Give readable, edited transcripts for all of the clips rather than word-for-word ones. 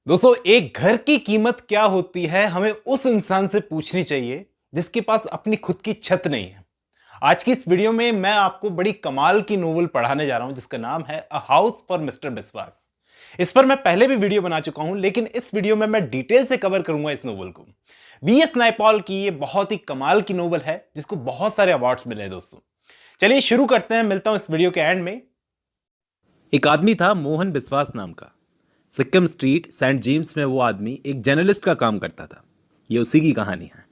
दोस्तों, एक घर की कीमत क्या होती है हमें उस इंसान से पूछनी चाहिए जिसके पास अपनी खुद की छत नहीं है। आज की इस वीडियो में मैं आपको बड़ी कमाल की नोवेल पढ़ाने जा रहा हूं जिसका नाम है अ हाउस फॉर मिस्टर बिस्वास। इस पर मैं पहले भी वीडियो बना चुका हूं, लेकिन इस वीडियो में मैं डिटेल से कवर करूंगा इस नोवेल को। वीएस नायपॉल की ये बहुत ही कमाल की नोवेल है जिसको बहुत सारे अवार्ड्स मिले हैं। दोस्तों, चलिए शुरू करते हैं। मिलता हूं इस वीडियो के एंड में। एक आदमी था मोहन बिस्वास नाम का। सिक्किम स्ट्रीट सेंट जेम्स में वो आदमी एक जर्नलिस्ट का काम करता था। ये उसी की कहानी है।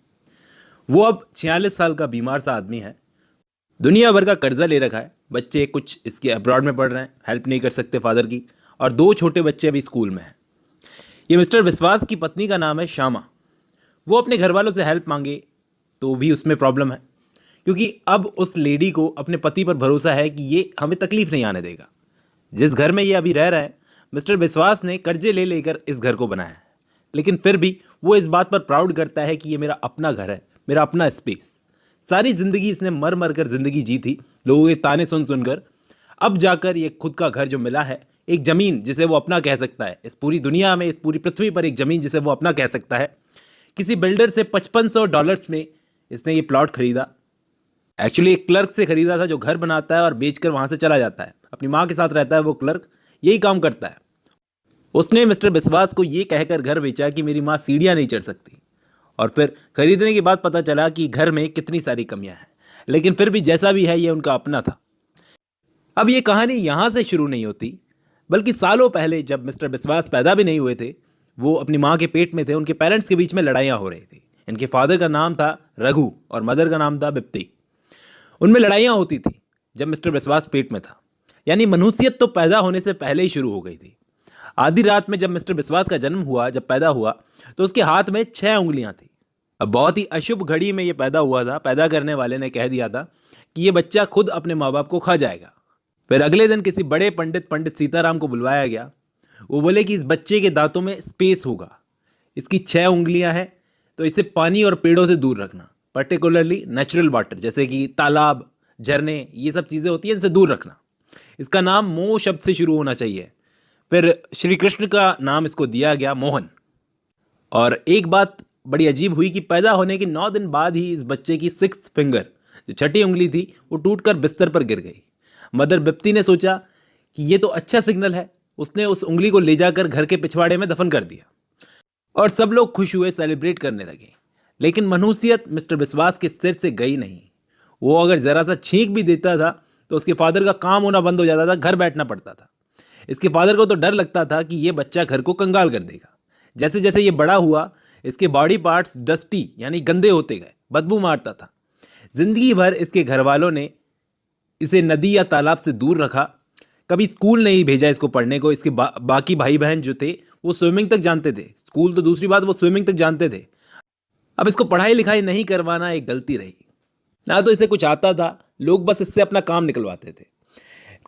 वो अब 46 साल का बीमार सा आदमी है। दुनिया भर का कर्जा ले रखा है। बच्चे कुछ इसके अब्रॉड में पढ़ रहे हैं, हेल्प नहीं कर सकते फादर की, और दो छोटे बच्चे अभी स्कूल में हैं। ये मिस्टर विश्वास की पत्नी का नाम है श्यामा। वो अपने घर वालों से हेल्प मांगे तो भी उसमें प्रॉब्लम है, क्योंकि अब उस लेडी को अपने पति पर भरोसा है कि ये हमें तकलीफ नहीं आने देगा। जिस घर में ये अभी रह रहे हैं, मिस्टर विश्वास ने कर्जे ले लेकर इस घर को बनाया है, लेकिन फिर भी वो इस बात पर प्राउड करता है कि ये मेरा अपना घर है, मेरा अपना स्पेस। सारी ज़िंदगी इसने मर मर कर ज़िंदगी जी थी, लोगों के ताने सुन सुनकर। अब जाकर ये खुद का घर जो मिला है, एक ज़मीन जिसे वो अपना कह सकता है, इस पूरी दुनिया में, इस पूरी पृथ्वी पर एक ज़मीन जिसे वो अपना कह सकता है। किसी बिल्डर से $5500 में इसने ये प्लॉट खरीदा। एक्चुअली एक क्लर्क से खरीदा था जो घर बनाता है और बेचकर वहाँ से चला जाता है। अपनी माँ के साथ रहता है वो क्लर्क, यही काम करता है। उसने मिस्टर बिस्वास को ये कहकर घर बेचा कि मेरी माँ सीढ़ियाँ नहीं चढ़ सकती, और फिर खरीदने के बाद पता चला कि घर में कितनी सारी कमियां हैं, लेकिन फिर भी जैसा भी है ये उनका अपना था। अब ये कहानी यहाँ से शुरू नहीं होती, बल्कि सालों पहले जब मिस्टर बिस्वास पैदा भी नहीं हुए थे, वो अपनी माँ के पेट में थे, उनके पेरेंट्स के बीच में लड़ाइयाँ हो रही थी। इनके फादर का नाम था रघु और मदर का नाम था बिप्ती। उनमें लड़ाइयाँ होती थी जब मिस्टर बिस्वास पेट में था, यानी मनुष्यत तो पैदा होने से पहले ही शुरू हो गई थी। आधी रात में जब मिस्टर बिस्वास का जन्म हुआ, जब पैदा हुआ, तो उसके हाथ में 6 उंगलियां थी। अब बहुत ही अशुभ घड़ी में ये पैदा हुआ था। पैदा करने वाले ने कह दिया था कि ये बच्चा खुद अपने माँ बाप को खा जाएगा। फिर अगले दिन किसी बड़े पंडित सीताराम को बुलवाया गया। वो बोले कि इस बच्चे के दांतों में स्पेस होगा, इसकी 6 उंगलियां हैं, तो इसे पानी और पेड़ों से दूर रखना, पर्टिकुलरली नेचुरल वाटर जैसे कि तालाब, झरने, ये सब चीज़ें होती हैं, इनसे दूर रखना। इसका नाम मोह शब्द से शुरू होना चाहिए। फिर श्री कृष्ण का नाम इसको दिया गया मोहन। और एक बात बड़ी अजीब हुई कि पैदा होने के 9 दिन बाद ही इस बच्चे की 6th फिंगर, जो छठी उंगली थी, वो टूटकर बिस्तर पर गिर गई। मदर बिप्ती ने सोचा कि ये तो अच्छा सिग्नल है। उसने उस उंगली को ले जाकर घर के पिछवाड़े में दफन कर दिया और सब लोग खुश हुए, सेलिब्रेट करने लगे। लेकिन मनुष्यत मिस्टर बिस्वास के सिर से गई नहीं। वो अगर ज़रा सा छींक भी देता था तो उसके फादर का काम होना बंद हो जाता था, घर बैठना पड़ता था। इसके फादर को तो डर लगता था कि ये बच्चा घर को कंगाल कर देगा। जैसे जैसे ये बड़ा हुआ, इसके बॉडी पार्ट्स डस्टी यानी गंदे होते गए, बदबू मारता था। जिंदगी भर इसके घर वालों ने इसे नदी या तालाब से दूर रखा। कभी स्कूल नहीं भेजा इसको पढ़ने को। इसके बाकी भाई बहन जो थे वो स्विमिंग तक जानते थे, स्कूल तो दूसरी बात, वो स्विमिंग तक जानते थे। अब इसको पढ़ाई लिखाई नहीं करवाना एक गलती रही। ना तो इसे कुछ आता था, लोग बस इससे अपना काम निकलवाते थे।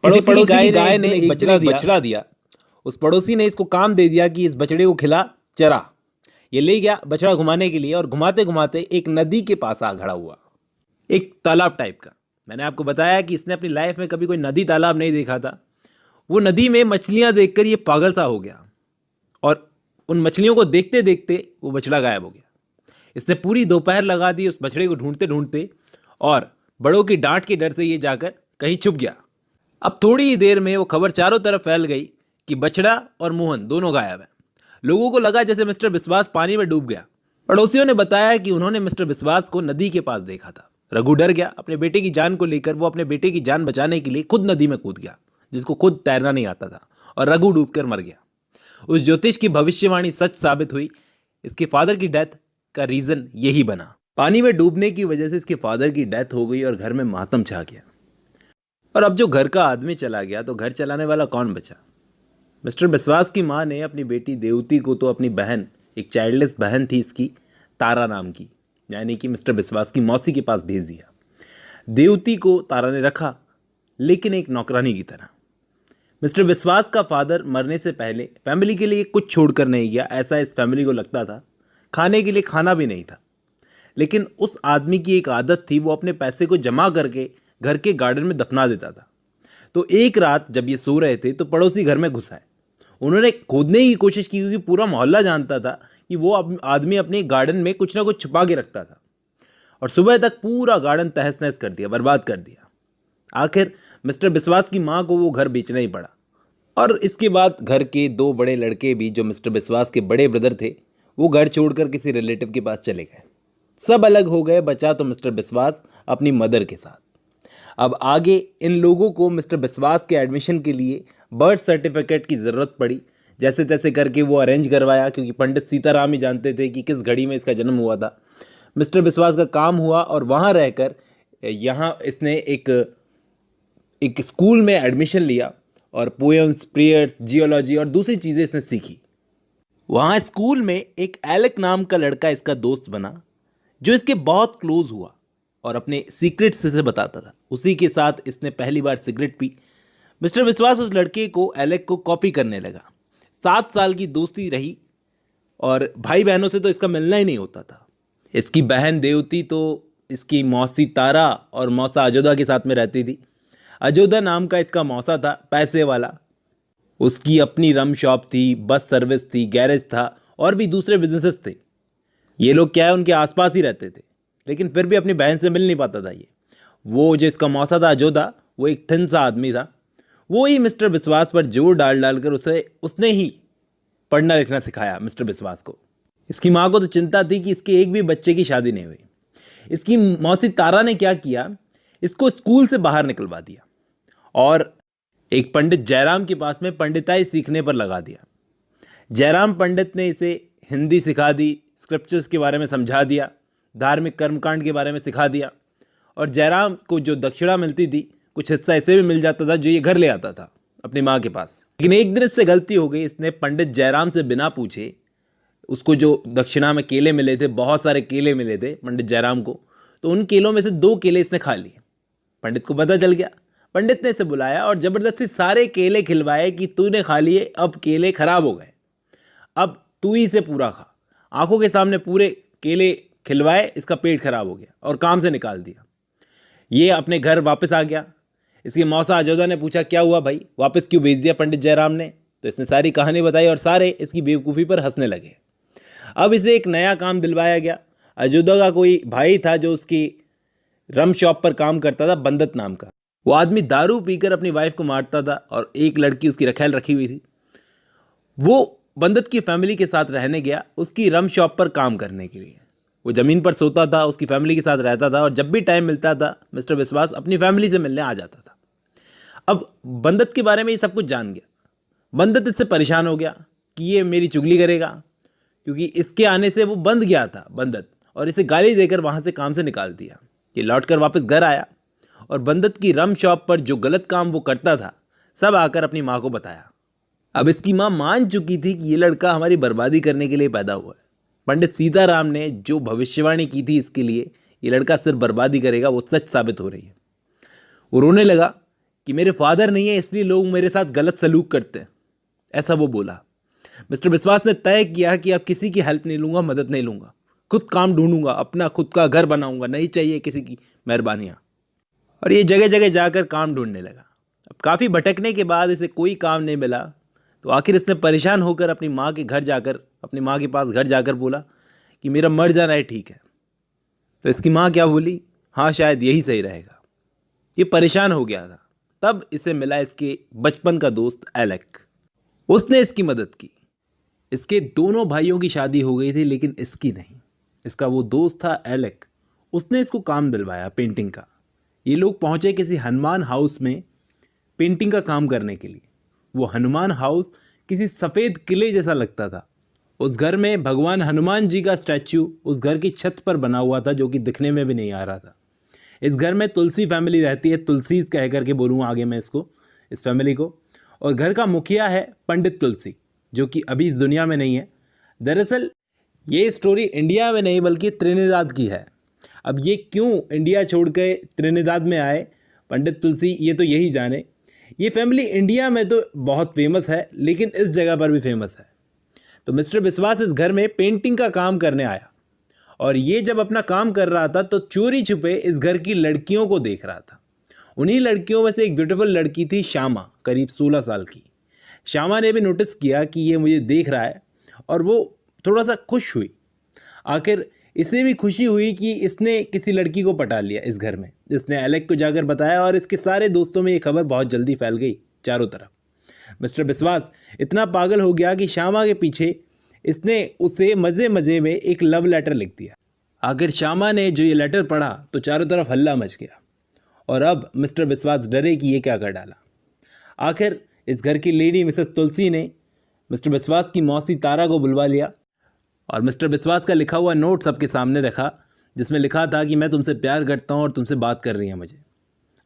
पड़ोसी की गाय ने एक बछड़ा दिया। उस पड़ोसी ने इसको काम दे दिया कि इस बछड़े को खिला, चरा। ये ले गया बछड़ा घुमाने के लिए, और घुमाते घुमाते एक नदी के पास आ खड़ा हुआ, एक तालाब टाइप का। मैंने आपको बताया कि इसने अपनी लाइफ में कभी कोई नदी तालाब नहीं देखा था। वो नदी में मछलियां देखकर ये पागल सा हो गया, और उन मछलियों को देखते देखते वो बछड़ा गायब हो गया। इसने पूरी दोपहर लगा दी उस बछड़े को ढूंढते ढूंढते, और बड़ों की डांट के डर से ये जाकर कहीं छुप गया। अब थोड़ी ही देर में वो खबर चारों तरफ फैल गई कि बछड़ा और मोहन दोनों गायब हैं। लोगों को लगा जैसे मिस्टर बिस्वास पानी में डूब गया। पड़ोसियों ने बताया कि उन्होंने मिस्टर बिस्वास को नदी के पास देखा था। रघु डर गया। अपने बेटे की जान को लेकर वो अपने बेटे की जान बचाने के लिए खुद नदी में कूद गया, जिसको खुद तैरना नहीं आता था, और रघु डूबकर मर गया। उस ज्योतिष की भविष्यवाणी सच साबित हुई। इसके फादर की डेथ का रीजन यही बना। पानी में डूबने की वजह से इसके फादर की डेथ हो गई और घर में मातम छा गया। और अब जो घर का आदमी चला गया तो घर चलाने वाला कौन बचा? मिस्टर बिस्वास की माँ ने अपनी बेटी देवती को, तो अपनी बहन, एक चाइल्डलेस बहन थी इसकी, तारा नाम की, यानी कि मिस्टर बिस्वास की मौसी के पास भेज दिया। देवती को तारा ने रखा, लेकिन एक नौकरानी की तरह। मिस्टर बिस्वास का फादर मरने से पहले फैमिली के लिए कुछ छोड़कर नहीं गया, ऐसा इस फैमिली को लगता था। खाने के लिए खाना भी नहीं था। लेकिन उस आदमी की एक आदत थी, वो अपने पैसे को जमा करके घर के गार्डन में दफना देता था। तो एक रात जब ये सो रहे थे तो पड़ोसी घर में घुस आए। उन्होंने खोदने की कोशिश की क्योंकि पूरा मोहल्ला जानता था कि वो आदमी अपने गार्डन में कुछ ना कुछ छुपा के रखता था, और सुबह तक पूरा गार्डन तहस नहस कर दिया, बर्बाद कर दिया। आखिर मिस्टर बिस्वास की माँ को वो घर बेचना ही पड़ा। और इसके बाद घर के 2 बड़े लड़के भी, जो मिस्टर बिस्वास के बड़े ब्रदर थे, वो घर छोड़कर किसी रिलेटिव के पास चले गए। सब अलग हो गए, बचा तो मिस्टर बिस्वास अपनी मदर के साथ। अब आगे इन लोगों को मिस्टर बिस्वास के एडमिशन के लिए बर्थ सर्टिफिकेट की ज़रूरत पड़ी। जैसे तैसे करके वो अरेंज करवाया, क्योंकि पंडित सीताराम ही जानते थे कि किस घड़ी में इसका जन्म हुआ था। मिस्टर बिस्वास का काम हुआ और वहाँ रहकर यहाँ इसने एक स्कूल में एडमिशन लिया और पोएम्स, प्रेयर्स, जियोलॉजी और दूसरी चीज़ें इसने सीखी। वहाँ स्कूल में एक एलेक नाम का लड़का इसका दोस्त बना, जो इसके बहुत क्लोज हुआ और अपने सीक्रेट्स इसे बताता था। उसी के साथ इसने पहली बार सिगरेट पी। मिस्टर बिस्वास उस लड़के को, एलेक को, कॉपी करने लगा। 7 साल की दोस्ती रही और भाई बहनों से तो इसका मिलना ही नहीं होता था। इसकी बहन देवती तो इसकी मौसी तारा और मौसा अजोदा के साथ में रहती थी। अजोदा नाम का इसका मौसा था, पैसे वाला। उसकी अपनी रम शॉप थी, बस सर्विस थी, गैरेज था और भी दूसरे बिजनेसेस थे। ये लोग क्या है, उनके आसपास ही रहते थे, लेकिन फिर भी अपनी बहन से मिल नहीं पाता था ये। वो जो इसका मौसा था अजोदा, वो एक थिन सा आदमी था। वो ही मिस्टर बिस्वास पर जोर डाल कर उसने ही पढ़ना लिखना सिखाया मिस्टर बिस्वास को। इसकी माँ को तो चिंता थी कि इसके एक भी बच्चे की शादी नहीं हुई। इसकी मौसी तारा ने क्या किया, इसको स्कूल से बाहर निकलवा दिया और एक पंडित जयराम के पास में पंडिताई सीखने पर लगा दिया। जयराम पंडित ने इसे हिंदी सिखा दी, स्क्रिप्चर्स के बारे में समझा दिया, धार्मिक कर्मकांड के बारे में सिखा दिया, और जयराम को जो दक्षिणा मिलती थी, कुछ हिस्सा इसे भी मिल जाता था जो ये घर ले आता था अपनी माँ के पास। लेकिन एक दिन इससे गलती हो गई। इसने पंडित जयराम से बिना पूछे, उसको जो दक्षिणा में केले मिले थे, बहुत सारे केले मिले थे पंडित जयराम को, तो उन केलों में से 2 केले इसने खा लिए। पंडित को पता चल गया। पंडित ने इसे बुलाया और ज़बरदस्ती सारे केले खिलवाए कि तूने खा लिए, अब केले खराब हो गए, अब तू ही से पूरा खा। आंखों के सामने पूरे केले खिलवाए, इसका पेट खराब हो गया और काम से निकाल दिया। ये अपने घर वापस आ गया। इसकी मौसा अजोदा ने पूछा, क्या हुआ भाई, वापस क्यों भेज दिया पंडित जयराम ने? तो इसने सारी कहानी बताई और सारे इसकी बेवकूफ़ी पर हंसने लगे। अब इसे एक नया काम दिलवाया गया। अजोदा का कोई भाई था जो उसकी रम शॉप पर काम करता था, बंदत नाम का। वो आदमी दारू पीकर अपनी वाइफ को मारता था और एक लड़की उसकी रखैल रखी हुई थी। वो बंदत की फैमिली के साथ रहने गया, उसकी रम शॉप पर काम करने के लिए। वो ज़मीन पर सोता था, उसकी फैमिली के साथ रहता था, और जब भी टाइम मिलता था मिस्टर बिस्वास अपनी फैमिली से मिलने आ जाता था। अब बंदत के बारे में ये सब कुछ जान गया। बंदत इससे परेशान हो गया कि ये मेरी चुगली करेगा, क्योंकि इसके आने से वो बंद गया था बंदत, और इसे गाली देकर वहाँ से काम से निकाल दिया। ये लौटकर वापस घर आया और बंदत की रम शॉप पर जो गलत काम वो करता था सब आकर अपनी माँ को बताया। अब इसकी माँ मान चुकी थी कि ये लड़का हमारी बर्बादी करने के लिए पैदा हुआ है। पंडित सीताराम ने जो भविष्यवाणी की थी इसके लिए, ये लड़का सिर्फ बर्बादी करेगा, वो सच साबित हो रही है। वो रोने लगा कि मेरे फादर नहीं है इसलिए लोग मेरे साथ गलत सलूक करते हैं, ऐसा वो बोला। मिस्टर बिस्वास ने तय किया कि अब किसी की हेल्प नहीं लूँगा, मदद नहीं लूँगा, खुद काम ढूंढूंगा, अपना खुद का घर बनाऊंगा, नहीं चाहिए किसी की मेहरबानियाँ। और ये जगह जगह जाकर काम ढूंढने लगा। अब काफ़ी भटकने के बाद इसे कोई काम नहीं मिला, तो आखिर इसने परेशान होकर अपनी माँ के पास घर जाकर बोला कि मेरा मर जाना है, ठीक है। तो इसकी माँ क्या बोली, हाँ शायद यही सही रहेगा। ये परेशान हो गया था। तब इसे मिला इसके बचपन का दोस्त एलेक। उसने इसकी मदद की। इसके दोनों भाइयों की शादी हो गई थी, लेकिन इसकी नहीं। इसका वो दोस्त था एलेक, उसने इसको काम दिलवाया पेंटिंग का। ये लोग पहुँचे किसी हनुमान हाउस में पेंटिंग का काम करने के लिए। वो हनुमान हाउस किसी सफ़ेद किले जैसा लगता था। उस घर में भगवान हनुमान जी का स्टैच्यू उस घर की छत पर बना हुआ था, जो कि दिखने में भी नहीं आ रहा था। इस घर में तुलसी फैमिली रहती है, तुलसीज कह करके बोलूँगा आगे मैं इस फैमिली को। और घर का मुखिया है पंडित तुलसी, जो कि अभी इस दुनिया में नहीं है। दरअसल ये स्टोरी इंडिया में नहीं बल्कि त्रिनिदाद की है। अब ये क्यों इंडिया छोड़ के त्रिनिदाद में आए पंडित तुलसी, ये तो यही जाने। ये फैमिली इंडिया में तो बहुत फेमस है, लेकिन इस जगह पर भी फेमस है। तो मिस्टर बिस्वास इस घर में पेंटिंग का काम करने आया, और ये जब अपना काम कर रहा था तो चोरी छुपे इस घर की लड़कियों को देख रहा था। उन्हीं लड़कियों में से एक ब्यूटीफुल लड़की थी श्यामा, करीब 16 साल की। श्यामा ने भी नोटिस किया कि ये मुझे देख रहा है और वो थोड़ा सा खुश हुई। आखिर इसे भी खुशी हुई कि इसने किसी लड़की को पटा लिया इस घर में। इसने एलेक को जाकर बताया और इसके सारे दोस्तों में ये खबर बहुत जल्दी फैल गई चारों तरफ। मिस्टर विश्वास इतना पागल हो गया कि श्यामा के पीछे इसने उसे मज़े मज़े में एक लव लेटर लिख दिया। आखिर श्यामा ने जो ये लेटर पढ़ा तो चारों तरफ हल्ला मच गया और अब मिस्टर विश्वास डरे कि ये क्या कर डाला। आखिर इस घर की लेडी मिसेस तुलसी ने मिस्टर विश्वास की मौसी तारा को बुलवा लिया और मिस्टर विश्वास का लिखा हुआ नोट सबके सामने रखा, जिसमें लिखा था कि मैं तुमसे प्यार करता हूँ और तुमसे बात कर रही है मुझे।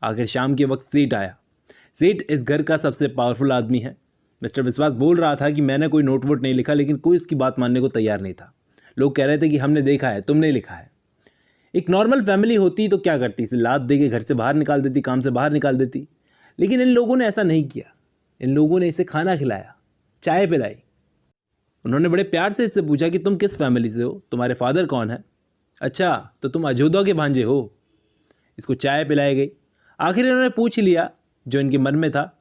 आखिर शाम के वक्त सेठ आया। सेठ इस घर का सबसे पावरफुल आदमी है। मिस्टर विश्वास बोल रहा था कि मैंने कोई नोट वोट नहीं लिखा, लेकिन कोई इसकी बात मानने को तैयार नहीं था। लोग कह रहे थे कि हमने देखा है, तुमने लिखा है। एक नॉर्मल फैमिली होती तो क्या करती, इसे लात दे के घर से बाहर निकाल देती, काम से बाहर निकाल देती। लेकिन इन लोगों ने ऐसा नहीं किया। इन लोगों ने इसे खाना खिलाया, चाय पिलाई। उन्होंने बड़े प्यार से इससे पूछा कि तुम किस फैमिली से हो, तुम्हारे फादर कौन है? अच्छा, तो तुम अजोदा के भांजे हो। इसको चाय पिलाई गई। आखिर इन्होंने पूछ लिया जो इनके मन में था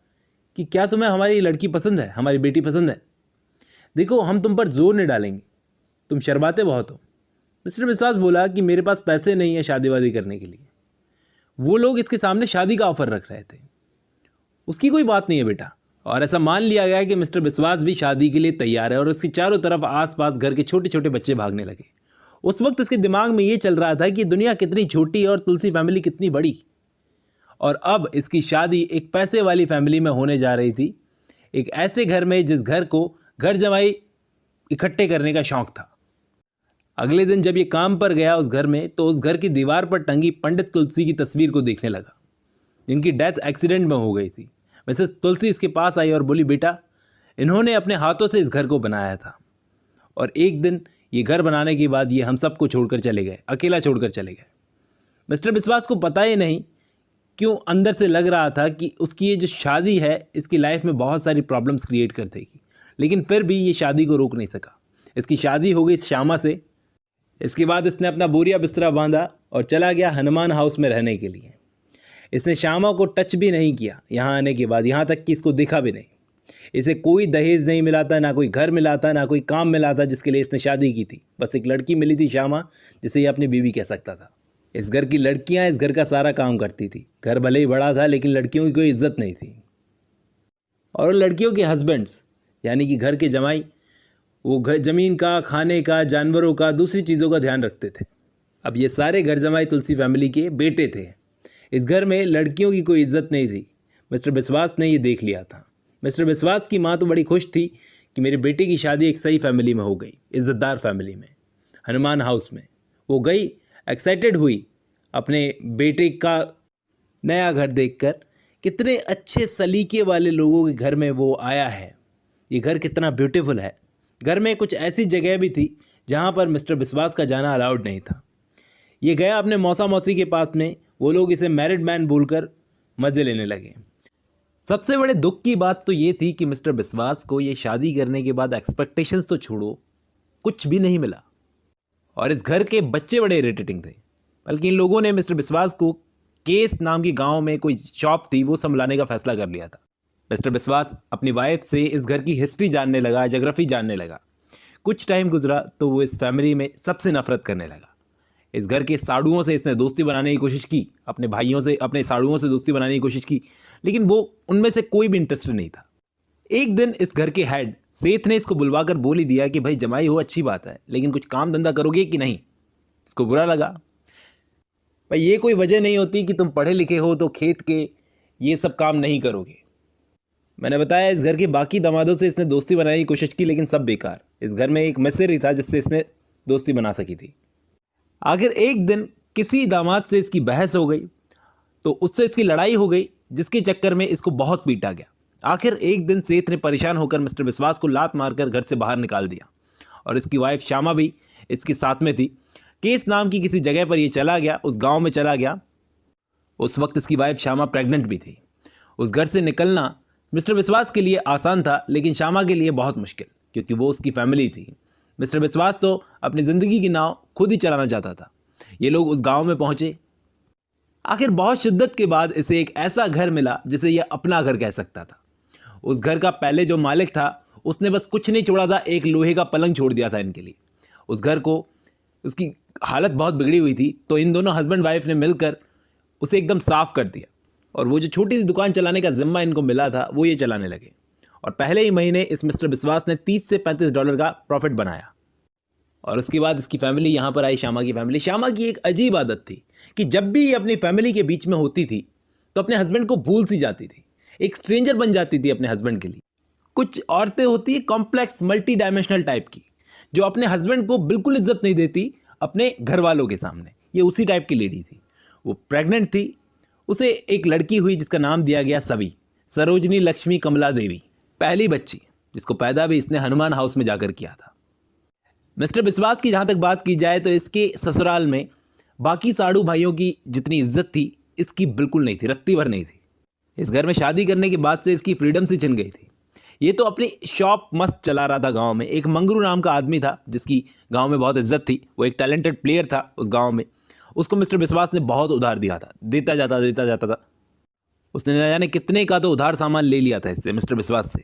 कि क्या तुम्हें हमारी लड़की पसंद है, हमारी बेटी पसंद है? देखो, हम तुम पर जोर नहीं डालेंगे, तुम शर्माते बहुत हो। मिस्टर विश्वास बोला कि मेरे पास पैसे नहीं है शादी वादी करने के लिए। वो लोग इसके सामने शादी का ऑफर रख रहे थे। उसकी कोई बात नहीं है बेटा। और ऐसा मान लिया गया कि मिस्टर विश्वास भी शादी के लिए तैयार है और उसके चारों तरफ आसपास घर के छोटे छोटे बच्चे भागने लगे। उस वक्त इसके दिमाग में ये चल रहा था कि दुनिया कितनी छोटी है और तुलसी फैमिली कितनी बड़ी। और अब इसकी शादी एक पैसे वाली फैमिली में होने जा रही थी, एक ऐसे घर में जिस घर को घर जमाई इकट्ठे करने का शौक था। अगले दिन जब ये काम पर गया उस घर में, तो उस घर की दीवार पर टंगी पंडित तुलसी की तस्वीर को देखने लगा, जिनकी डेथ एक्सीडेंट में हो गई थी। मिसेस तुलसी इसके पास आई और बोली, बेटा, इन्होंने अपने हाथों से इस घर को बनाया था और एक दिन ये घर बनाने के बाद ये हम सबको छोड़कर चले गए, अकेला छोड़कर चले गए। मिस्टर विश्वास को पता ही नहीं क्यों अंदर से लग रहा था कि उसकी ये जो शादी है इसकी लाइफ में बहुत सारी प्रॉब्लम्स क्रिएट कर देगी, लेकिन फिर भी ये शादी को रोक नहीं सका। इसकी शादी हो गई श्यामा से। इसके बाद इसने अपना बोरिया बिस्तरा बांधा और चला गया हनुमान हाउस में रहने के लिए। इसने श्यामा को टच भी नहीं किया यहाँ आने के बाद, यहाँ तक कि इसको दिखा भी नहीं। इसे कोई दहेज नहीं मिला था, ना कोई घर मिला था, ना कोई काम मिला था जिसके लिए इसने शादी की थी। बस एक लड़की मिली थी श्यामा, जिसे ये अपनी बीवी कह सकता था। इस घर की लड़कियां इस घर का सारा काम करती थी। घर भले ही बड़ा था, लेकिन लड़कियों की कोई इज्जत नहीं थी। और लड़कियों के हस्बैंड्स यानी कि घर के जमाई, वो घर ज़मीन का, खाने का, जानवरों का, दूसरी चीज़ों का ध्यान रखते थे। अब ये सारे घर जमाई तुलसी फैमिली के बेटे थे। इस घर में लड़कियों की कोई इज्जत नहीं थी। मिस्टर विश्वास ने ये देख लिया था। मिस्टर विश्वास की माँ तो बड़ी खुश थी कि मेरे बेटे की शादी एक सही फैमिली में हो गई, इज्जतदार फैमिली में, हनुमान हाउस में। वो गई, एक्साइटेड हुई अपने बेटे का नया घर देखकर। कितने अच्छे सलीके वाले लोगों के घर में वो आया है, ये घर कितना ब्यूटीफुल है। घर में कुछ ऐसी जगह भी थी जहाँ पर मिस्टर विश्वास का जाना अलाउड नहीं था। ये गया अपने मौसा मौसी के पास में, वो लोग इसे मैरिड मैन बोलकर मज़े लेने लगे। सबसे बड़े दुख की बात तो ये थी कि मिस्टर विश्वास को ये शादी करने के बाद एक्सपेक्टेशंस तो छोड़ो, कुछ भी नहीं मिला। और इस घर के बच्चे बड़े इरिटेटिंग थे। बल्कि इन लोगों ने मिस्टर विश्वास को केस नाम की गांव में कोई शॉप थी, वो संभालने का फैसला कर लिया था। मिस्टर विश्वास अपनी वाइफ से इस घर की हिस्ट्री जानने लगा, ज्योग्राफी जानने लगा। कुछ टाइम गुजरा तो वो इस फैमिली में सबसे नफरत करने लगा। इस घर के साड़ुओं से इसने दोस्ती बनाने की कोशिश की, अपने भाइयों से, अपने साड़ुओं से दोस्ती बनाने की कोशिश की, लेकिन वो उनमें से कोई भी इंटरेस्टेड नहीं था। एक दिन इस घर के हेड सेठ ने इसको बुलवाकर बोल ही दिया कि भाई जमाई हो अच्छी बात है, लेकिन कुछ काम धंधा करोगे कि नहीं। इसको बुरा लगा। भाई ये कोई वजह नहीं होती कि तुम पढ़े लिखे हो तो खेत के ये सब काम नहीं करोगे। मैंने बताया इस घर के बाकी दामादों से इसने दोस्ती बनाने की कोशिश की, लेकिन सब बेकार। इस घर में एक मिस्र था जिससे इसने दोस्ती बना सकी थी। आखिर एक दिन किसी दामाद से इसकी बहस हो गई, तो उससे इसकी लड़ाई हो गई, जिसके चक्कर में इसको बहुत पीटा गया। आखिर एक दिन सेठ ने परेशान होकर मिस्टर विश्वास को लात मारकर घर से बाहर निकाल दिया और इसकी वाइफ श्यामा भी इसके साथ में थी। केस नाम की किसी जगह पर ये चला गया, उस गांव में चला गया। उस वक्त इसकी वाइफ श्यामा प्रेग्नेंट भी थी। उस घर से निकलना मिस्टर विश्वास के लिए आसान था, लेकिन श्यामा के लिए बहुत मुश्किल, क्योंकि वो उसकी फैमिली थी। मिस्टर विश्वास तो अपनी ज़िंदगी की नाव खुद ही चलाना चाहता था। ये लोग उस गांव में पहुंचे। आखिर बहुत शिद्दत के बाद इसे एक ऐसा घर मिला जिसे यह अपना घर कह सकता था। उस घर का पहले जो मालिक था उसने बस कुछ नहीं छोड़ा था, एक लोहे का पलंग छोड़ दिया था इनके लिए। उस घर को, उसकी हालत बहुत बिगड़ी हुई थी, तो इन दोनों हस्बैंड वाइफ ने मिलकर उसे एकदम साफ कर दिया और वो जो छोटी सी दुकान चलाने का जिम्मा इनको मिला था वो ये चलाने लगे। और पहले ही महीने इस मिस्टर विश्वास ने 30 से 35 डॉलर का प्रॉफिट बनाया। और उसके बाद इसकी फैमिली यहाँ पर आई, श्यामा की फैमिली। श्यामा की एक अजीब आदत थी कि जब भी ये अपनी फैमिली के बीच में होती थी तो अपने हस्बैंड को भूल सी जाती थी, एक स्ट्रेंजर बन जाती थी अपने हस्बैंड के लिए। कुछ औरतें होती है कॉम्प्लेक्स मल्टी डायमेंशनल टाइप की, जो अपने हस्बैंड को बिल्कुल इज्जत नहीं देती अपने घर वालों के सामने। ये उसी टाइप की लेडी थी। वो प्रेग्नेंट थी, उसे एक लड़की हुई जिसका नाम दिया गया सवी, सरोजनी लक्ष्मी कमला देवी, पहली बच्ची, जिसको पैदा भी इसने हनुमान हाउस में जाकर किया था। मिस्टर विश्वास की जहाँ तक बात की जाए तो इसके ससुराल में बाकी साड़ू भाइयों की जितनी इज्जत थी इसकी बिल्कुल नहीं थी, रत्ती भर नहीं थी। इस घर में शादी करने के बाद से इसकी फ्रीडम सी छिन गई थी। ये तो अपनी शॉप मस्त चला रहा था गांव में। एक मंगरू नाम का आदमी था जिसकी गांव में बहुत इज्जत थी, वो एक टैलेंटेड प्लेयर था उस गांव में। उसको मिस्टर विश्वास ने बहुत उधार दिया था, देता जाता था। उसने न जाने कितने का तो उधार सामान ले लिया था इससे, मिस्टर विश्वास से,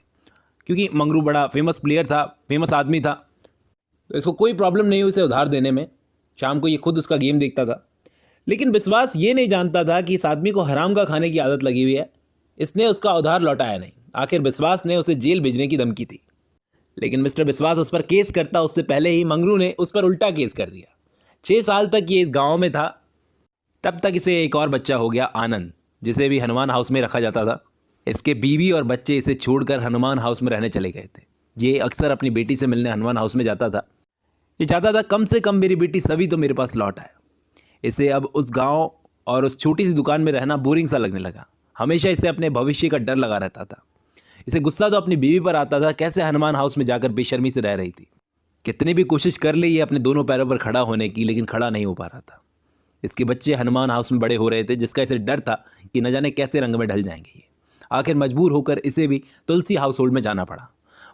क्योंकि मंगरू बड़ा फेमस प्लेयर था, फेमस आदमी था, तो इसको कोई प्रॉब्लम नहीं हुई उसे उधार देने में। शाम को ये खुद उसका गेम देखता था। लेकिन विश्वास ये नहीं जानता था कि इस आदमी को हराम का खाने की आदत लगी हुई है। इसने उसका उधार लौटाया नहीं। आखिर विश्वास ने उसे जेल भेजने की धमकी दी, लेकिन मिस्टर विश्वास उस पर केस करता उससे पहले ही मंगरू ने उस पर उल्टा केस कर दिया। 6 साल तक ये इस गांव में था, तब तक इसे एक और बच्चा हो गया, आनंद, जिसे भी हनुमान हाउस में रखा जाता था। इसके बीवी और बच्चे इसे छोड़कर हनुमान हाउस में रहने चले गए थे। ये अक्सर अपनी बेटी से मिलने हनुमान हाउस में जाता था। ये चाहता था कम से कम मेरी बेटी सभी तो मेरे पास लौट आए। इसे अब उस गांव और उस छोटी सी दुकान में रहना बोरिंग सा लगने लगा। हमेशा इसे अपने भविष्य का डर लगा रहता था। इसे गुस्सा तो अपनी बीवी पर आता था, कैसे हनुमान हाउस में जाकर बेशर्मी से रह रही थी। कितनी भी कोशिश कर ली ये अपने दोनों पैरों पर खड़ा होने की, लेकिन खड़ा नहीं हो पा रहा था। इसके बच्चे हनुमान हाउस में बड़े हो रहे थे, जिसका इसे डर था कि न जाने कैसे रंग में ढल जाएंगे ये। आखिर मजबूर होकर इसे भी तुलसी हाउस होल्ड में जाना पड़ा।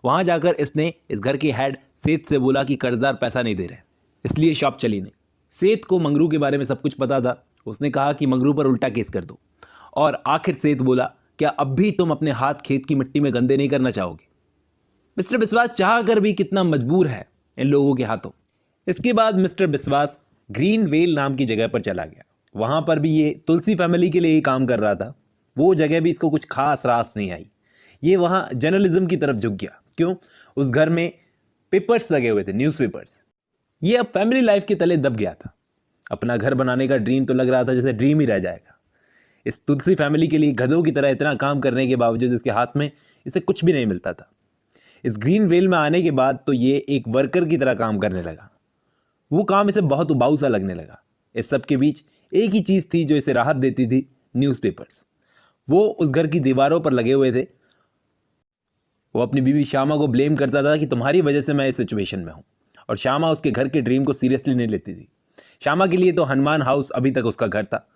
वहाँ जाकर इसने इस घर के हेड सेठ से बोला कि कर्जदार पैसा नहीं दे रहे, इसलिए शॉप चली नहीं। सेठ को मंगरू के बारे में सब कुछ पता था। उसने कहा कि मंगरू पर उल्टा केस कर दो। और आखिर सेठ बोला, क्या अब भी तुम अपने हाथ खेत की मिट्टी में गंदे नहीं करना चाहोगे? मिस्टर विश्वास चाह कर भी कितना मजबूर है इन लोगों के हाथों। इसके बाद मिस्टर विश्वास ग्रीन वेल नाम की जगह पर चला गया। वहाँ पर भी ये तुलसी फैमिली के लिए ही काम कर रहा था। वो जगह भी इसको कुछ खास रास नहीं आई। ये वहाँ जर्नलिज्म की तरफ झुक गया। क्यों? उस घर में पेपर्स लगे हुए थे, न्यूज़पेपर्स। ये अब फैमिली लाइफ के तले दब गया था। अपना घर बनाने का ड्रीम तो लग रहा था जैसे ड्रीम ही रह जाएगा। इस तुलसी फैमिली के लिए गधों की तरह इतना काम करने के बावजूद इसके हाथ में इसे कुछ भी नहीं मिलता था। इस ग्रीन वेल में आने के बाद तो ये एक वर्कर की तरह काम करने लगा। वो काम इसे बहुत उबाऊ सा लगने लगा। इस सब के बीच एक ही चीज़ थी जो इसे राहत देती थी, न्यूज़पेपर्स। वो उस घर की दीवारों पर लगे हुए थे। वो अपनी बीवी श्यामा को ब्लेम करता था कि तुम्हारी वजह से मैं इस सिचुएशन में हूँ, और श्यामा उसके घर के ड्रीम को सीरियसली नहीं लेती थी। श्यामा के लिए तो हनुमान हाउस अभी तक उसका घर था।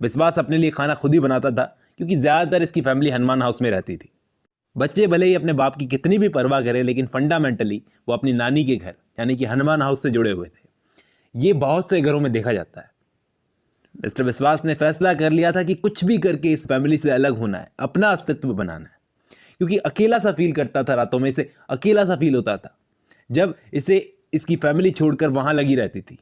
विश्वास अपने लिए खाना खुद ही बनाता था, क्योंकि ज़्यादातर इसकी फैमिली हनुमान हाउस में रहती थी। बच्चे भले ही अपने बाप की कितनी भी परवाह करें, लेकिन फंडामेंटली वो अपनी नानी के घर यानी कि हनुमान हाउस से जुड़े हुए थे। ये बहुत से घरों में देखा जाता है। मिस्टर विश्वास ने फैसला कर लिया था कि कुछ भी करके इस फैमिली से अलग होना है, अपना अस्तित्व बनाना है, क्योंकि अकेला सा फील करता था। रातों में इसे अकेला सा फील होता था जब इसे इसकी फैमिली छोड़कर वहाँ लगी रहती थी।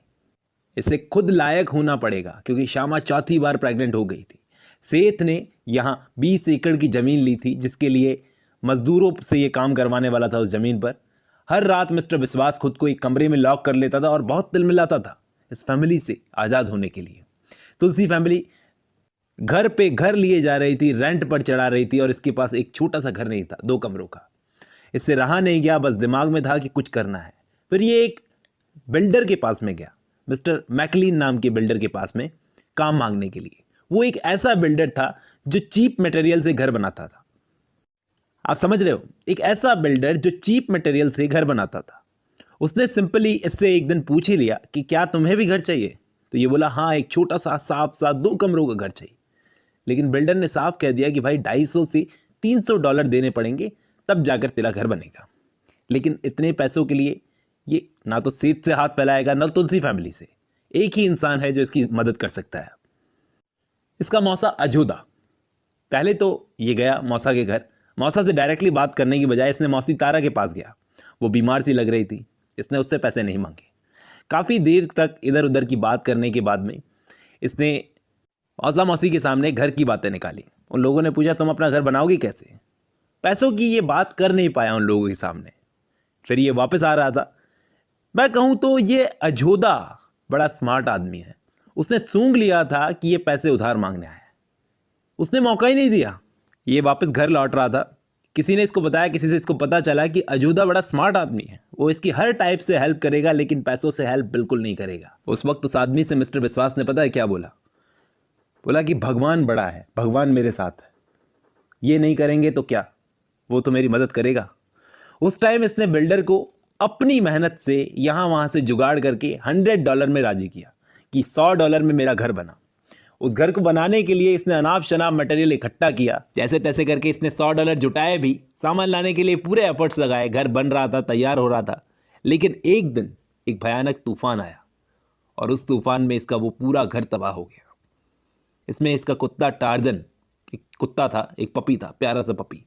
इसे खुद लायक होना पड़ेगा, क्योंकि श्यामा चौथी बार प्रेग्नेंट हो गई थी। सेठ ने यहाँ 20 एकड़ की ज़मीन ली थी, जिसके लिए मजदूरों से ये काम करवाने वाला था। उस ज़मीन पर हर रात मिस्टर विश्वास खुद को एक कमरे में लॉक कर लेता था और बहुत तिलमिलाता था इस फैमिली से आज़ाद होने के लिए। तुलसी फैमिली घर पे घर लिए जा रही थी, रेंट पर चढ़ा रही थी, और इसके पास एक छोटा सा घर नहीं था, 2 कमरों का। इससे रहा नहीं गया, बस दिमाग में था कि कुछ करना है। फिर ये एक बिल्डर के पास में गया, मिस्टर मैकलीन नाम के बिल्डर के पास में काम मांगने के लिए। वो एक ऐसा बिल्डर था जो चीप मटेरियल से घर बनाता था। आप समझ रहे हो, एक ऐसा बिल्डर जो चीप मटेरियल से घर बनाता था। उसने सिंपली इससे एक दिन पूछ ही लिया कि क्या तुम्हें भी घर चाहिए? तो ये बोला हाँ, एक छोटा सा साफ सा 2 कमरों का घर चाहिए। लेकिन बिल्डर ने साफ कह दिया कि भाई $250 से $300 देने पड़ेंगे, तब जाकर तेरा घर बनेगा। लेकिन इतने पैसों के लिए ये ना तो सेठ से हाथ फैलाएगा, ना तुलसी फैमिली से। एक ही इंसान है जो इसकी मदद कर सकता है। इसका मौसा अजोदा। पहले तो ये गया मौसा के घर। मौसा से डायरेक्टली बात करने की बजाय इसने मौसी तारा के पास गया। वो बीमार सी लग रही थी। इसने उससे पैसे नहीं मांगे। काफ़ी देर तक इधर उधर की बात करने के बाद में इसने मौसा मौसी के सामने घर की बातें निकाली। उन लोगों ने पूछा, तुम अपना घर बनाओगे कैसे? पैसों की ये बात कर नहीं पाया उन लोगों के सामने। फिर ये वापस आ रहा था। मैं कहूँ तो ये अजोदा बड़ा स्मार्ट आदमी है। उसने सूंघ लिया था कि ये पैसे उधार मांगने आया है। उसने मौका ही नहीं दिया। ये वापस घर लौट रहा था। किसी ने इसको बताया, किसी से इसको पता चला कि अजोदा बड़ा स्मार्ट आदमी है। वो इसकी हर टाइप से हेल्प करेगा, लेकिन पैसों से हेल्प बिल्कुल नहीं करेगा। उस वक्त उस आदमी से मिस्टर विश्वास ने पता है क्या बोला? बोला कि भगवान बड़ा है, भगवान मेरे साथ है, ये नहीं करेंगे तो क्या, वो तो मेरी मदद करेगा। उस टाइम इसने बिल्डर को अपनी मेहनत से यहाँ वहाँ से जुगाड़ करके $100 में राजी किया कि $100 में मेरा घर बना। उस घर को बनाने के लिए इसने अनाप शनाप मटेरियल इकट्ठा किया। जैसे तैसे करके इसने $100 जुटाए भी। सामान लाने के लिए पूरे एफर्ट्स लगाए। घर बन रहा था, तैयार हो रहा था। लेकिन एक दिन एक भयानक तूफान आया और उस तूफान में इसका वो पूरा घर तबाह हो गया। इसमें इसका कुत्ता टार्जन, एक कुत्ता था, एक पपी था, प्यारा सा पपी,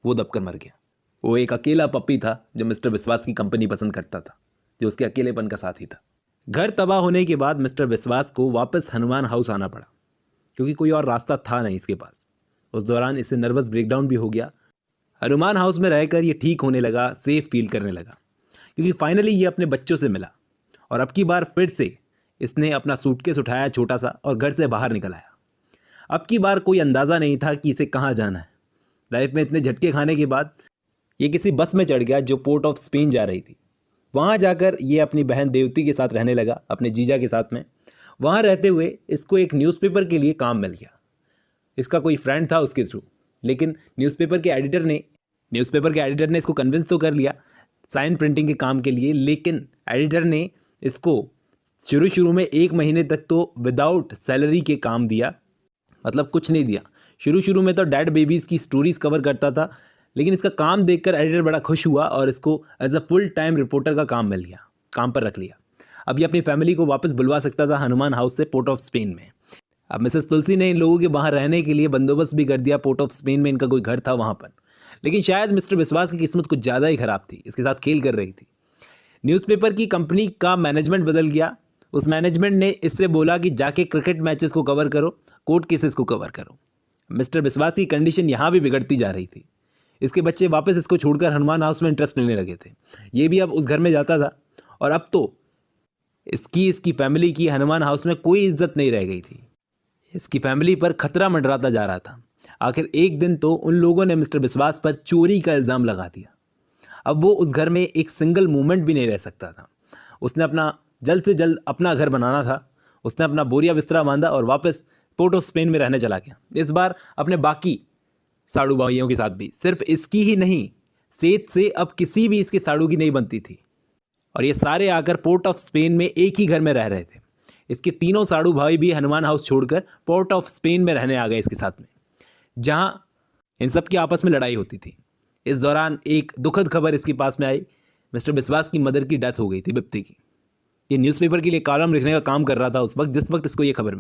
वो दबकर मर गया। वो एक अकेला पपी था जो मिस्टर विश्वास की कंपनी पसंद करता था, जो उसके अकेलेपन का साथी था। घर तबाह होने के बाद मिस्टर विश्वास को वापस हनुमान हाउस आना पड़ा, क्योंकि कोई और रास्ता था नहीं इसके पास। उस दौरान इसे नर्वस ब्रेकडाउन भी हो गया। हनुमान हाउस में रहकर ये ठीक होने लगा, सेफ फील करने लगा, क्योंकि फाइनली ये अपने बच्चों से मिला। और अब की बार फिर से इसने अपना सूटकेस उठाया छोटा सा और घर से बाहर निकल आया। अब की बार कोई अंदाज़ा नहीं था कि इसे कहाँ जाना है। लाइफ में इतने झटके खाने के बाद ये किसी बस में चढ़ गया जो पोर्ट ऑफ स्पेन जा रही थी। वहाँ जाकर ये अपनी बहन देवती के साथ रहने लगा, अपने जीजा के साथ में। वहाँ रहते हुए इसको एक न्यूज़पेपर के लिए काम मिल गया। इसका कोई फ्रेंड था उसके थ्रू, लेकिन न्यूज़पेपर के एडिटर ने इसको कन्विंस तो कर लिया साइन प्रिंटिंग के काम के लिए। लेकिन एडिटर ने इसको शुरू में 1 महीने तक तो विदाउट सैलरी के काम दिया, मतलब कुछ नहीं दिया। शुरू में तो डेड बेबीज़ की स्टोरीज कवर करता था, लेकिन इसका काम देखकर एडिटर बड़ा खुश हुआ और इसको as a full time reporter का काम मिल गया, काम पर रख लिया। अब ये अपनी फैमिली को वापस बुलवा सकता था हनुमान हाउस से पोर्ट ऑफ स्पेन में। अब मिसेस तुलसी ने इन लोगों के वहाँ रहने के लिए बंदोबस्त भी कर दिया। पोर्ट ऑफ स्पेन में इनका कोई घर था वहाँ पर। लेकिन शायद मिस्टर विश्वास की किस्मत कुछ ज़्यादा ही ख़राब थी, इसके साथ खेल कर रही थी। न्यूज़पेपर की कंपनी का मैनेजमेंट बदल गया। उस मैनेजमेंट ने इससे बोला कि जाके क्रिकेट मैचेस को कवर करो, कोर्ट केसेस को कवर करो। मिस्टर विश्वास की कंडीशन यहाँ भी बिगड़ती जा रही थी। इसके बच्चे वापस इसको छोड़कर हनुमान हाउस में इंटरेस्ट लेने लगे थे। ये भी अब उस घर में जाता था और अब तो इसकी फैमिली की हनुमान हाउस में कोई इज्जत नहीं रह गई थी। इसकी फैमिली पर खतरा मंडराता जा रहा था। आखिर एक दिन तो उन लोगों ने मिस्टर विश्वास पर चोरी का इल्ज़ाम लगा दिया। अब वो उस घर में एक सिंगल मोमेंट भी नहीं रह सकता था। उसने अपना जल्द से जल्द अपना घर बनाना था। उसने अपना बोरिया बिस्तरा बांधा और वापस पोर्ट ऑफ स्पेन में रहने चला गया। इस बार अपने बाकी साड़ू भाइयों के साथ भी। सिर्फ इसकी ही नहीं, सेठ से अब किसी भी इसके साड़ू की नहीं बनती थी। और ये सारे आकर पोर्ट ऑफ स्पेन में एक ही घर में रह रहे थे। इसके तीनों साड़ू भाई भी हनुमान हाउस छोड़कर पोर्ट ऑफ स्पेन में रहने आ गए इसके साथ में, जहाँ इन सब की आपस में लड़ाई होती थी। इस दौरान एक दुखद खबर इसके पास में आई। मिस्टर विश्वास की मदर की डेथ हो गई थी, बिप्ती की। ये न्यूज़पेपर के लिए कॉलम लिखने का काम कर रहा था उस वक्त, जिस वक्त इसको ये खबर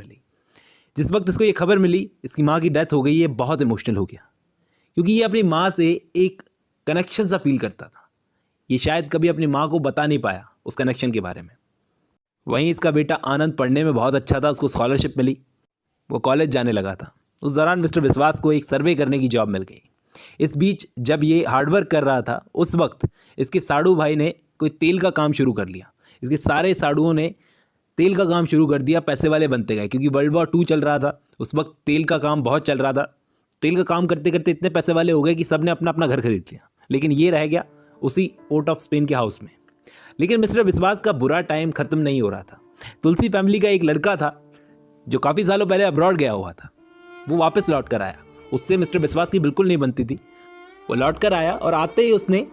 मिली। इसकी माँ की डेथ हो गई। ये बहुत इमोशनल हो गया, क्योंकि ये अपनी माँ से एक कनेक्शन सा फील करता था। ये शायद कभी अपनी माँ को बता नहीं पाया उस कनेक्शन के बारे में। वहीं इसका बेटा आनंद पढ़ने में बहुत अच्छा था, उसको स्कॉलरशिप मिली, वो कॉलेज जाने लगा था। उस दौरान मिस्टर विश्वास को एक सर्वे करने की जॉब मिल गई। इस बीच जब ये हार्डवर्क कर रहा था, उस वक्त इसके साड़ू भाई ने कोई तेल का काम शुरू कर लिया। इसके सारे साड़ुओं ने तेल का काम शुरू कर दिया, पैसे वाले बनते गए, क्योंकि वर्ल्ड वॉर 2 चल रहा था। उस वक्त तेल का काम बहुत चल रहा था। तेल का काम करते करते इतने पैसे वाले हो गए कि सब ने अपना अपना घर खरीद लिया। लेकिन ये रह गया उसी पोर्ट ऑफ स्पेन के हाउस में। लेकिन मिस्टर विश्वास का बुरा टाइम ख़त्म नहीं हो रहा था। तुलसी फैमिली का एक लड़का था जो काफ़ी सालों पहले अब्रॉड गया हुआ था। वो वापस लौट कर आया। उससे मिस्टर विश्वास की बिल्कुल नहीं बनती थी। वो लौट कर आया और आते ही उसने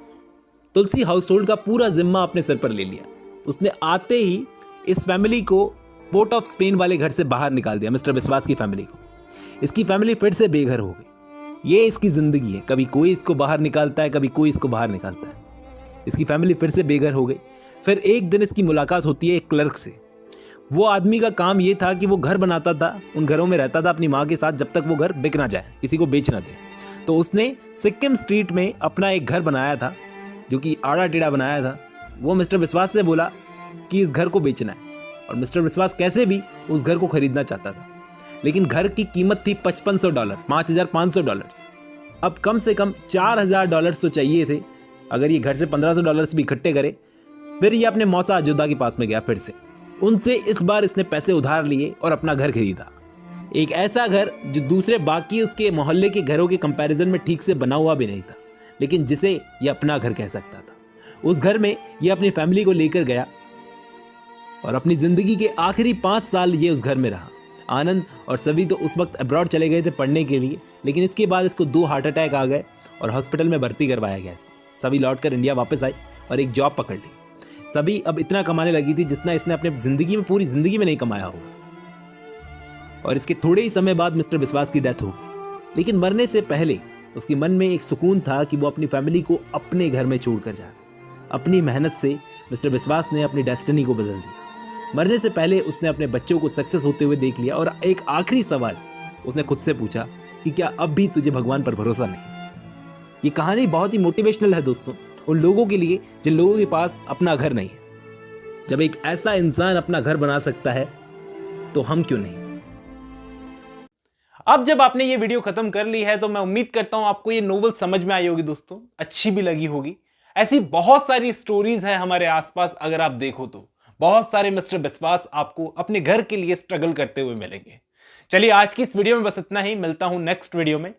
तुलसी हाउस होल्ड का पूरा जिम्मा अपने सर पर ले लिया। उसने आते ही इस फैमिली को पोर्ट ऑफ स्पेन वाले घर से बाहर निकाल दिया, मिस्टर विश्वास की फैमिली को। इसकी फैमिली फिर से बेघर हो गई। ये इसकी ज़िंदगी है, कभी कोई इसको बाहर निकालता है, कभी कोई इसको बाहर निकालता है। इसकी फैमिली फिर से बेघर हो गई। फिर एक दिन इसकी मुलाकात होती है एक क्लर्क से। वो आदमी का काम ये था कि वो घर बनाता था, उन घरों में रहता था अपनी माँ के साथ, जब तक वो घर बिक ना जाए, किसी को बेच ना दे। तो उसने सिक्किम स्ट्रीट में अपना एक घर बनाया था जो कि आड़ा टेढ़ा बनाया था। वो मिस्टर विश्वास से बोला कि इस घर को बेचना है और मिस्टर विश्वास कैसे भी उस घर को खरीदना चाहता था, लेकिन घर की कीमत थी $5500, $5500। अब कम से कम $4000 तो चाहिए थे अगर ये घर से $1500 भी इकट्ठे करे। फिर ये अपने मौसा अजोदा के पास में गया फिर से। उनसे इस बार इसने पैसे उधार लिए और अपना घर खरीदा। एक ऐसा घर जो दूसरे बाकी उसके मोहल्ले के घरों के कंपैरिजन में ठीक से बना हुआ भी नहीं था, लेकिन जिसे ये अपना घर कह सकता था। उस घर में ये अपनी फैमिली को लेकर गया और अपनी जिंदगी के आखिरी 5 साल ये उस घर में रहा। आनंद और सभी तो उस वक्त अब्रॉड चले गए थे पढ़ने के लिए, लेकिन इसके बाद इसको 2 हार्ट अटैक आ गए और हॉस्पिटल में भर्ती करवाया गया इसको। सभी लौटकर इंडिया वापस आए और एक जॉब पकड़ ली। सभी अब इतना कमाने लगी थी जितना इसने अपने जिंदगी में पूरी जिंदगी में नहीं कमाया होगा। और इसके थोड़े ही समय बाद मिस्टर विश्वास की डेथ हो गई, लेकिन मरने से पहले उसके मन में एक सुकून था कि वो अपनी फैमिली को अपने घर में छोड़कर जा रहा। अपनी मेहनत से मिस्टर विश्वास ने अपनी डेस्टिनी को बदल दिया। मरने से पहले उसने अपने बच्चों को सक्सेस होते हुए देख लिया और एक आखिरी सवाल उसने खुद से पूछा कि क्या अब भी तुझे भगवान पर भरोसा नहीं। ये कहानी बहुत ही मोटिवेशनल है दोस्तों, उन लोगों के लिए जिन लोगों के पास अपना घर नहीं है। जब एक ऐसा इंसान अपना घर बना सकता है तो हम क्यों नहीं। अब जब आपने ये वीडियो खत्म कर ली है तो मैं उम्मीद करता हूं आपको ये नोवेल समझ में आई होगी दोस्तों, अच्छी भी लगी होगी। ऐसी बहुत सारी स्टोरीज हैं हमारे आसपास, अगर आप देखो तो बहुत सारे मिस्टर विश्वास आपको अपने घर के लिए स्ट्रगल करते हुए मिलेंगे। चलिए आज की इस वीडियो में बस इतना ही, मिलता हूं नेक्स्ट वीडियो में।